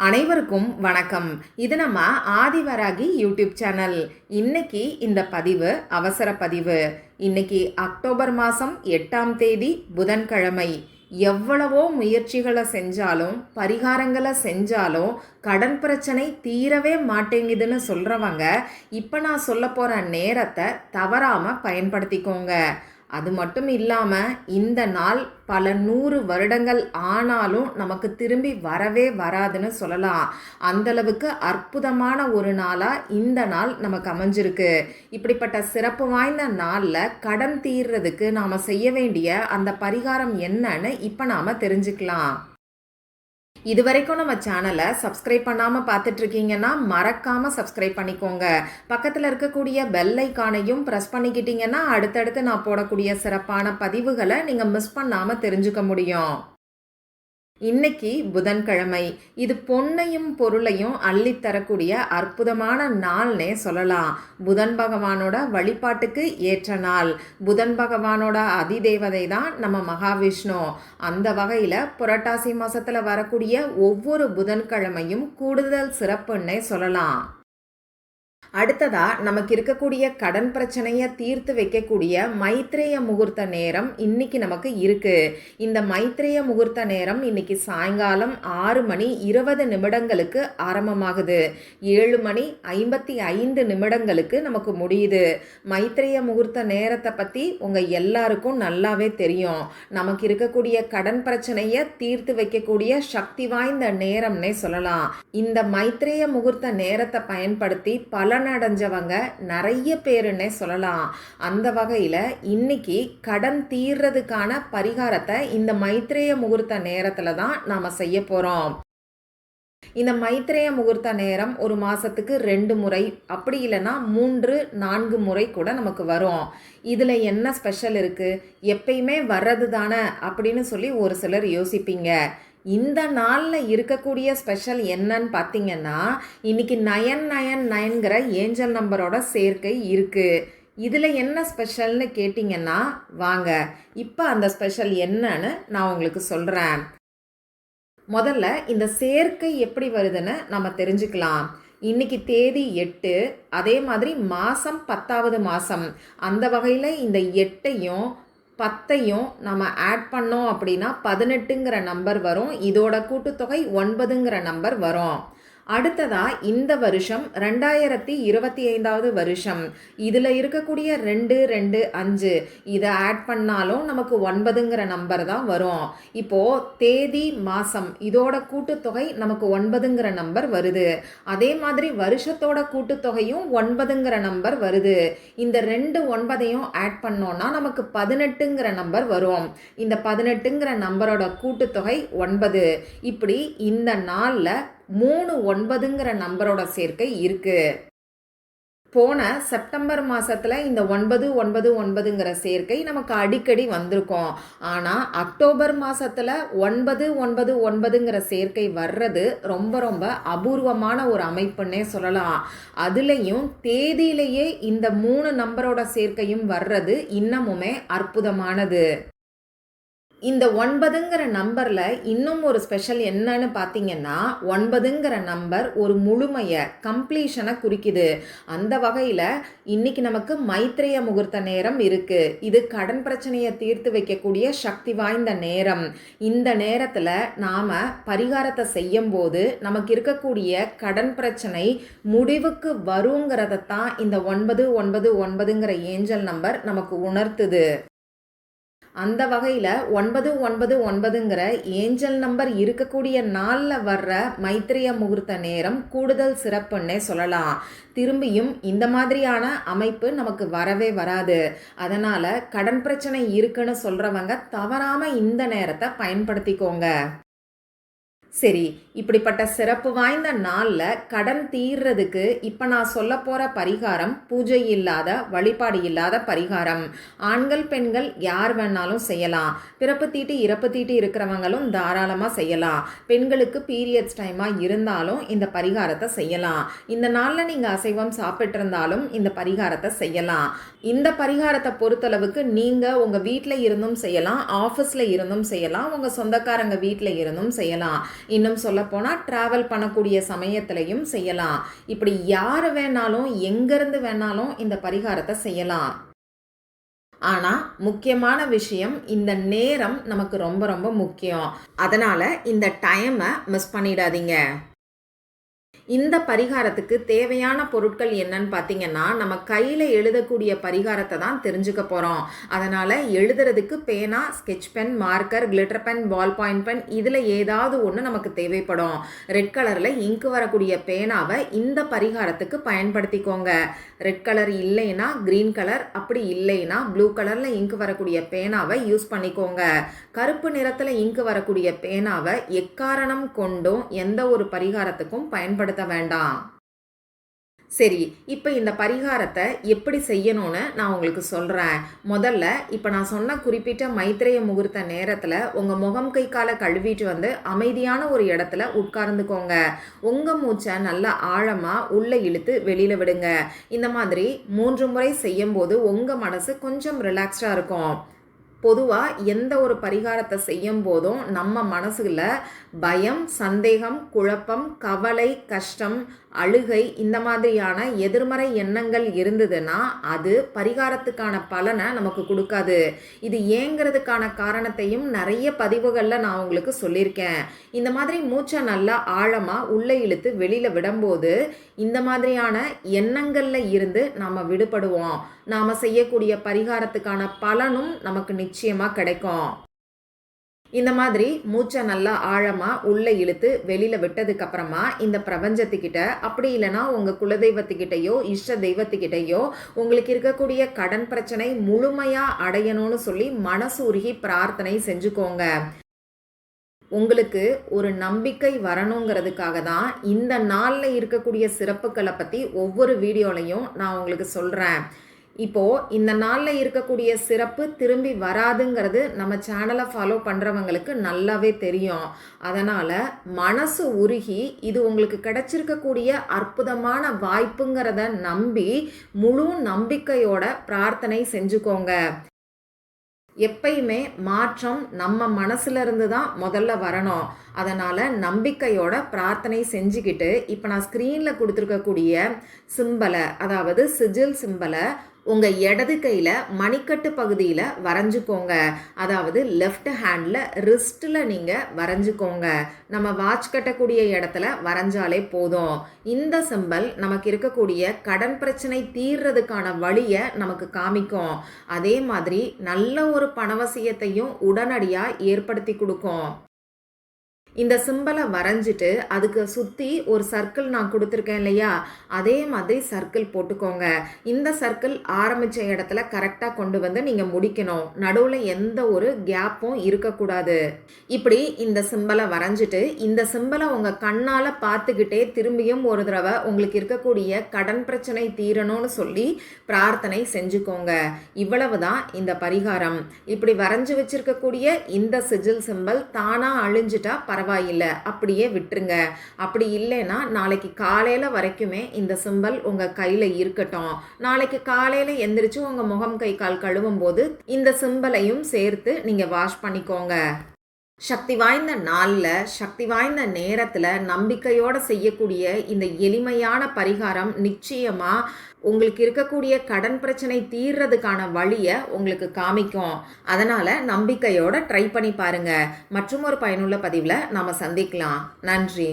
அனைவருக்கும் வணக்கம். இது நம்ம ஆதிவராகி யூடியூப் சேனல். இன்னைக்கு இந்த பதிவு அவசர பதிவு. இன்னைக்கு அக்டோபர் மாதம் 8ஆம் தேதி புதன்கிழமை. எவ்வளவோ முயற்சிகளை செஞ்சாலும் பரிகாரங்களை செஞ்சாலும் கடன் பிரச்சனை தீரவே மாட்டேங்குதுன்னு சொல்கிறவங்க இப்போ நான் சொல்ல போகிற நேரத்தை தவறாமல் பயன்படுத்திக்கோங்க. அது மட்டும் இல்லாமல் இந்த நாள் பல 100 வருடங்கள் ஆனாலும் நமக்கு திரும்பி வரவே வராதுன்னு சொல்லலாம். அந்தளவுக்கு அற்புதமான ஒரு நாளாக இந்த நாள் நமக்கு அமைஞ்சிருக்கு. இப்படிப்பட்ட சிறப்பு வாய்ந்த நாளில் கடன் தீர்றதுக்கு நாம் செய்ய வேண்டிய அந்த பரிகாரம் என்னன்னு இப்போ நாம் தெரிஞ்சுக்கலாம். இது வரைக்கும் நம்ம சேனலை சப்ஸ்கிரைப் பண்ணாமல் பார்த்துட்ருக்கீங்கன்னா மறக்காமல் சப்ஸ்கிரைப் பண்ணிக்கோங்க. பக்கத்தில் இருக்கக்கூடிய பெல் ஐக்கானையும் ப்ரெஸ் பண்ணிக்கிட்டீங்கன்னா அடுத்தடுத்து நான் போடக்கூடிய சிறப்பான பதிவுகளை நீங்கள் மிஸ் பண்ணாமல் தெரிஞ்சுக்க முடியும். இன்னைக்கு புதன்கிழமை. இது பொன்னையும் பொருளையும் அள்ளித்தரக்கூடிய அற்புதமான நாள்னே சொல்லலாம். புதன் பகவானோட வழிபாட்டுக்கு ஏற்ற நாள். புதன் பகவானோட அதிதேவதை தான் நம்ம மகாவிஷ்ணு. அந்த வகையில் புரட்டாசி மாதத்தில் வரக்கூடிய ஒவ்வொரு புதன்கிழமையும் கூடுதல் சிறப்புன்னே சொல்லலாம். அடுத்ததா நமக்கு இருக்கக்கூடிய கடன் பிரச்சனையை தீர்த்து வைக்கக்கூடிய மைத்ரேய முகூர்த்த நேரம் இன்னைக்கு நமக்கு இருக்கு. இந்த மைத்ரேய முகூர்த்த நேரம் இன்னைக்கு சாயங்காலம் 6 மணி 20 நிமிடங்களுக்கு ஆரம்பமாகுது. 7 மணி 55 நிமிடங்களுக்கு நமக்கு முடியுது. மைத்ரேய முகூர்த்த நேரத்தை பற்றி உங்கள் எல்லாருக்கும் நல்லாவே தெரியும். நமக்கு இருக்கக்கூடிய கடன் பிரச்சனையை தீர்த்து வைக்கக்கூடிய சக்தி வாய்ந்த நேரம்னே சொல்லலாம். இந்த மைத்ரேய முகூர்த்த நேரத்தை பயன்படுத்தி அடைஞ்சவங்க நிறைய பேருன்னே சொல்லலாம். அந்த வகையில் இன்னைக்கு கடன் தீர்றதுக்கான பரிகாரத்தை இந்த மைத்ரேய முகூர்த்த நேரத்தில் தான் நாம் செய்ய போகிறோம். இந்த மைத்ரேய முகூர்த்த நேரம் ஒரு மாதத்துக்கு 2 முறை, அப்படி இல்லைன்னா 3-4 முறை கூட நமக்கு வரும். இதில் என்ன ஸ்பெஷல் இருக்குது, எப்பயுமே வர்றது தானே அப்படின்னு சொல்லி ஒரு சிலர் யோசிப்பீங்க. இந்த நாளில் இருக்கக்கூடிய ஸ்பெஷல் என்னன்னு பார்த்தீங்கன்னா, இன்னைக்கு 999ங்கிற ஏஞ்சல் நம்பரோட சேர்க்கை இருக்குது. இதில் என்ன ஸ்பெஷல்னு கேட்டிங்கன்னா வாங்க இப்போ அந்த ஸ்பெஷல் என்னன்னு நான் உங்களுக்கு சொல்கிறேன். முதல்ல இந்த சேர்க்கை எப்படி வருதுன்னு நம்ம தெரிஞ்சுக்கலாம். இன்னைக்கு தேதி 8, அதே மாதிரி மாதம் 10வது மாதம். அந்த வகையில் இந்த 8ஐயும் 10ஐயும் நம்ம ஆட் பண்ணோம் அப்படின்னா 18ங்கிற நம்பர் வரும். இதோட கூட்டுத்தொகை 9ங்கிற நம்பர் வரும். அடுத்ததா இந்த வருஷம் 2025வது வருஷம். இதில் இருக்கக்கூடிய 225 இதை ஆட் பண்ணாலும் நமக்கு 9ங்கிற நம்பர் தான் வரும். இப்போது தேதி மாதம் இதோட கூட்டுத்தொகை நமக்கு 9ங்கிற நம்பர் வருது. அதே மாதிரி வருஷத்தோட கூட்டுத்தொகையும் 9ங்கிற நம்பர் வருது. இந்த 2 9ஐயும் ஆட் பண்ணோன்னா நமக்கு 18ங்கிற நம்பர் வரும். இந்த 18ங்கிற நம்பரோட கூட்டுத்தொகை 9. இப்படி இந்த நாளில் 3 9ங்கிற நம்பரோட சேர்க்கை இருக்கு. போன செப்டம்பர் மாதத்தில் இந்த 999ங்கிற சேர்க்கை நமக்கு அடிக்கடி வந்திருக்கும். ஆனால் அக்டோபர் மாதத்தில் 999ங்கிற சேர்க்கை வர்றது ரொம்ப ரொம்ப அபூர்வமான ஒரு அமைப்புன்னே சொல்லலாம். அதுலேயும் தேதியிலேயே இந்த 3 நம்பரோட சேர்க்கையும் வர்றது இன்னமுமே அற்புதமானது. இந்த 9ங்கிற நம்பரில் இன்னும் ஒரு ஸ்பெஷல் என்னன்னு பார்த்தீங்கன்னா, 9ங்கிற நம்பர் ஒரு முழுமையை, கம்ப்ளீஷனை குறிக்குது. அந்த வகையில் இன்னைக்கு நமக்கு மைத்ரேய முகூர்த்த நேரம் இருக்குது. இது கடன் பிரச்சனையை தீர்த்து வைக்கக்கூடிய சக்தி வாய்ந்த நேரம். இந்த நேரத்தில் நாம் பரிகாரத்தை செய்யும் போது நமக்கு இருக்கக்கூடிய கடன் பிரச்சனை முடிவுக்கு வருங்கிறதான் இந்த 999ங்கிற ஏஞ்சல் நம்பர் நமக்கு உணர்த்துது. அந்த வகையில் 999ங்கிற ஏஞ்சல் நம்பர் இருக்கக்கூடிய நாளில் வர்ற மைத்ரேய முகூர்த்த நேரம் கூடுதல் சிறப்புன்னே சொல்லலாம். திரும்பியும் இந்த மாதிரியான அமைப்பு நமக்கு வரவே வராது. அதனால் கடன் பிரச்சனை இருக்குன்னு சொல்கிறவங்க தவறாமல் இந்த நேரத்தை பயன்படுத்திக்கோங்க. சரி, இப்படிப்பட்ட சிறப்பு வாய்ந்த நாளில் கடன் தீர்றதுக்கு இப்போ நான் சொல்ல போகிற பரிகாரம் பூஜை இல்லாத, வழிபாடு இல்லாத பரிகாரம். ஆண்கள் பெண்கள் யார் வேணாலும் செய்யலாம். பிறப்பு தீட்டு இறப்பு தீட்டு இருக்கிறவங்களும் தாராளமாக செய்யலாம். பெண்களுக்கு பீரியட்ஸ் டைமாக இருந்தாலும் இந்த பரிகாரத்தை செய்யலாம். இந்த நாளில் நீங்கள் அசைவம் சாப்பிட்ருந்தாலும் இந்த பரிகாரத்தை செய்யலாம். இந்த பரிகாரத்தை பொறுத்தளவுக்கு நீங்கள் உங்கள் வீட்டில் இருந்தும் செய்யலாம், ஆஃபீஸில் இருந்தும் செய்யலாம், உங்கள் சொந்தக்காரங்க வீட்டில் இருந்தும் செய்யலாம். இன்னும் சொல்லப்போனால் ட்ராவல் பண்ணக்கூடிய சமயத்திலையும் செய்யலாம். இப்படி யார் வேணாலும் எங்கேருந்து வேணாலும் இந்த பரிகாரத்தை செய்யலாம். ஆனால் முக்கியமான விஷயம், இந்த நேரம் நமக்கு ரொம்ப ரொம்ப முக்கியம். அதனால் இந்த டைமை மிஸ் பண்ணிடாதீங்க. இந்த பரிகாரத்துக்கு தேவையான பொருட்கள் என்னன்னு பார்த்தீங்கன்னா, நம்ம கையில் எழுதக்கூடிய பரிகாரத்தை தான் தெரிஞ்சுக்க போகிறோம். அதனால் எழுதுறதுக்கு பேனா, sketch pen, marker, glitter pen, ballpoint pen இதில் ஏதாவது ஒன்று நமக்கு தேவைப்படும். ரெட் கலரில் இங்கு வரக்கூடிய பேனாவை இந்த பரிகாரத்துக்கு பயன்படுத்திக்கோங்க. ரெட் கலர் இல்லைன்னா க்ரீன் கலர், அப்படி இல்லைன்னா ப்ளூ கலரில் இங்கு வரக்கூடிய பேனாவை யூஸ் பண்ணிக்கோங்க. கருப்பு நிறத்தில் இங்கு வரக்கூடிய பேனாவை எக்காரணம் கொண்டும் எந்த ஒரு பரிகாரத்துக்கும் பயன்படுத்த வேண்டாம். சரி, இப்போ இந்த பரிகாரத்தை எப்படி செய்யணும்னு நான் உங்களுக்கு சொல்கிறேன். முதல்ல இப்போ நான் சொன்ன குறிப்பிட்ட மைத்ரேய முகூர்த்த நேரத்தில் உங்கள் முகம் கை காலை கழுவிட்டு வந்து அமைதியான ஒரு இடத்துல உட்கார்ந்துக்கோங்க. உங்கள் மூச்சை நல்லா ஆழமாக உள்ளே இழுத்து வெளியில் விடுங்க. இந்த மாதிரி 3 முறை செய்யும்போது உங்கள் மனசு கொஞ்சம் ரிலாக்ஸ்டாக இருக்கும். பொதுவாக எந்த ஒரு பரிகாரத்தை செய்யும் போதும் நம்ம மனசுல பயம், சந்தேகம், குழப்பம், கவலை, கஷ்டம், அழுகை இந்த மாதிரியான எதிர்மறை எண்ணங்கள் இருந்ததுன்னா அது பரிகாரத்துக்கான பலனை நமக்கு கொடுக்காது. இது ஏங்கிறதுக்கான காரணத்தையும் நிறைய பதிவுகளில் நான் உங்களுக்கு சொல்லியிருக்கேன். இந்த மாதிரி மூச்சை நல்லா ஆழமாக உள்ளே இழுத்து வெளியில் விடும்போது இந்த மாதிரியான எண்ணங்களில் இருந்து நாம் விடுபடுவோம். நாம் செய்யக்கூடிய பரிகாரத்துக்கான பலனும் நமக்கு நிச்சயமாக கிடைக்கும். இந்த மாதிரி மூச்சை நல்லா ஆழமாக உள்ளே இழுத்து வெளியில் விட்டதுக்கப்புறமா இந்த பிரபஞ்சத்துக்கிட்ட, அப்படி இல்லைனா உங்கள் குலதெய்வத்துக்கிட்டையோ இஷ்ட தெய்வத்துக்கிட்டையோ உங்களுக்கு இருக்கக்கூடிய கடன் பிரச்சனை முழுமையாக அடையணும்னு சொல்லி மனசு உருகி பிரார்த்தனை செஞ்சுக்கோங்க. உங்களுக்கு ஒரு நம்பிக்கை வரணுங்கிறதுக்காக தான் இந்த நாளில் இருக்கக்கூடிய சிறப்புகளை பற்றி ஒவ்வொரு வீடியோலையும் நான் உங்களுக்கு சொல்கிறேன். இப்போது இந்த நாளில் இருக்கக்கூடிய சிறப்பு திரும்பி வராதுங்கிறது நம்ம சேனலை ஃபாலோ பண்ணுறவங்களுக்கு நல்லாவே தெரியும். அதனால் மனசு உருகி இது உங்களுக்கு கிடைச்சிருக்கக்கூடிய அற்புதமான வாய்ப்புங்கிறத நம்பி முழு நம்பிக்கையோட பிரார்த்தனை செஞ்சுக்கோங்க. எப்பயுமே மாற்றம் நம்ம மனசுல இருந்து தான் முதல்ல வரணும். அதனால் நம்பிக்கையோட பிரார்த்தனை செஞ்சுக்கிட்டு இப்போ நான் ஸ்க்ரீனில் கொடுத்துருக்கக்கூடிய சிம்பலை, அதாவது சிஜில் சிம்பலை உங்கள் இடது கையில் மணிக்கட்டு பகுதியில் வரைஞ்சிக்கோங்க. அதாவது லெஃப்ட் ஹேண்டில் ரிஸ்ட்டில் நீங்கள் வரைஞ்சிக்கோங்க. நம்ம வாட்ச் கட்டக்கூடிய இடத்துல வரைஞ்சாலே போதும். இந்த சிம்பல் நமக்கு இருக்கக்கூடிய கடன் பிரச்சனை தீர்றதுக்கான வழியை நமக்கு காமிக்கும். அதே மாதிரி நல்ல ஒரு பணவசியத்தையும் உடனடியாக ஏற்படுத்தி கொடுக்கும். இந்த சிம்பலை வரைஞ்சிட்டு அதுக்கு சுற்றி ஒரு சர்க்கிள் நான் கொடுத்துருக்கேன் இல்லையா, அதே மாதிரி சர்க்கிள் போட்டுக்கோங்க. இந்த சர்க்கிள் ஆரம்பித்த இடத்துல கரெக்டாக கொண்டு வந்து நீங்கள் முடிக்கணும். நடுவில் எந்த ஒரு கேப்பும் இருக்கக்கூடாது. இப்படி இந்த சிம்பலை வரைஞ்சிட்டு இந்த சிம்பலை உங்கள் கண்ணால் பார்த்துக்கிட்டே திரும்பியும் ஒரு தடவை உங்களுக்கு இருக்கக்கூடிய கடன் பிரச்சனை தீரணும்னு சொல்லி பிரார்த்தனை செஞ்சுக்கோங்க. இவ்வளவு தான் இந்த பரிகாரம். இப்படி வரைஞ்சி வச்சிருக்கக்கூடிய இந்த சிஜில் சிம்பல் தானாக அழிஞ்சிட்டா பரவாயில்லை, அப்படியே விட்டுருங்க. அப்படி இல்லைன்னா நாளைக்கு காலையில் வரைக்குமே இந்த சிம்பல் உங்கள் கையில் இருக்கட்டும். நாளைக்கு காலையில் எந்திரிச்சு உங்கள் முகம் கை கால் கழுவும் போது இந்த சிம்பலையும் சேர்த்து நீங்கள் வாஷ் பண்ணிக்கோங்க. சக்தி வாய்ந்த நாளில், சக்தி வாய்ந்த நேரத்தில் நம்பிக்கையோடு செய்யக்கூடிய இந்த எளிமையான பரிகாரம் நிச்சயமாக உங்களுக்கு இருக்கக்கூடிய கடன் பிரச்சனை தீர்றதுக்கான வழியை உங்களுக்கு காமிக்கும். அதனால் நம்பிக்கையோடு ட்ரை பண்ணி பாருங்கள். மற்றும் ஒரு பயனுள்ள பதிவில் நாம் சந்திக்கலாம். நன்றி.